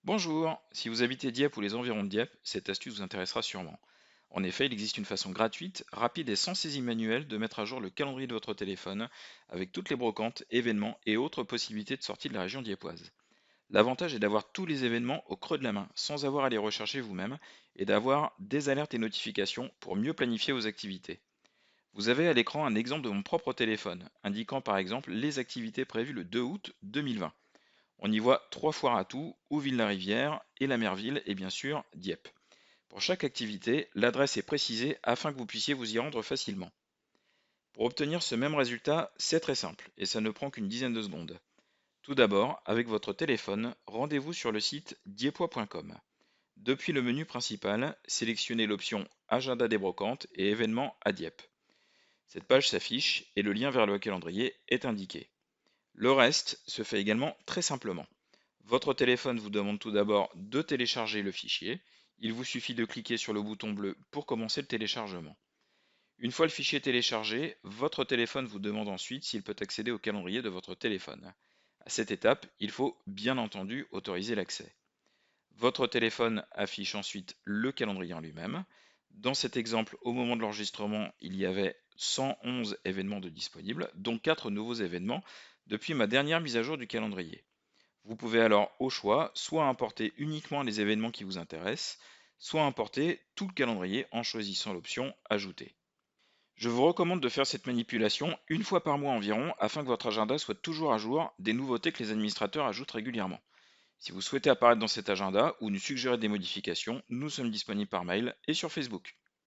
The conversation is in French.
Bonjour, si vous habitez Dieppe ou les environs de Dieppe, cette astuce vous intéressera sûrement. En effet, il existe une façon gratuite, rapide et sans saisie manuelle de mettre à jour le calendrier de votre téléphone avec toutes les brocantes, événements et autres possibilités de sortie de la région dieppoise. L'avantage est d'avoir tous les événements au creux de la main sans avoir à les rechercher vous-même et d'avoir des alertes et notifications pour mieux planifier vos activités. Vous avez à l'écran un exemple de mon propre téléphone, indiquant par exemple les activités prévues le 2 août 2020. On y voit 3 foires à tout, Ouville-la-Rivière et la Merville et bien sûr Dieppe. Pour chaque activité, l'adresse est précisée afin que vous puissiez vous y rendre facilement. Pour obtenir ce même résultat, c'est très simple et ça ne prend qu'une dizaine de secondes. Tout d'abord, avec votre téléphone, rendez-vous sur le site dieppois.com. Depuis le menu principal, sélectionnez l'option Agenda des brocantes et événements à Dieppe. Cette page s'affiche et le lien vers le calendrier est indiqué. Le reste se fait également très simplement. Votre téléphone vous demande tout d'abord de télécharger le fichier. Il vous suffit de cliquer sur le bouton bleu pour commencer le téléchargement. Une fois le fichier téléchargé, votre téléphone vous demande ensuite s'il peut accéder au calendrier de votre téléphone. À cette étape, il faut bien entendu autoriser l'accès. Votre téléphone affiche ensuite le calendrier en lui-même. Dans cet exemple, au moment de l'enregistrement, il y avait 111 événements de disponibles, dont 4 nouveaux événements depuis ma dernière mise à jour du calendrier. Vous pouvez alors au choix soit importer uniquement les événements qui vous intéressent, soit importer tout le calendrier en choisissant l'option Ajouter. Je vous recommande de faire cette manipulation une fois par mois environ afin que votre agenda soit toujours à jour des nouveautés que les administrateurs ajoutent régulièrement. Si vous souhaitez apparaître dans cet agenda ou nous suggérer des modifications, nous sommes disponibles par mail et sur Facebook.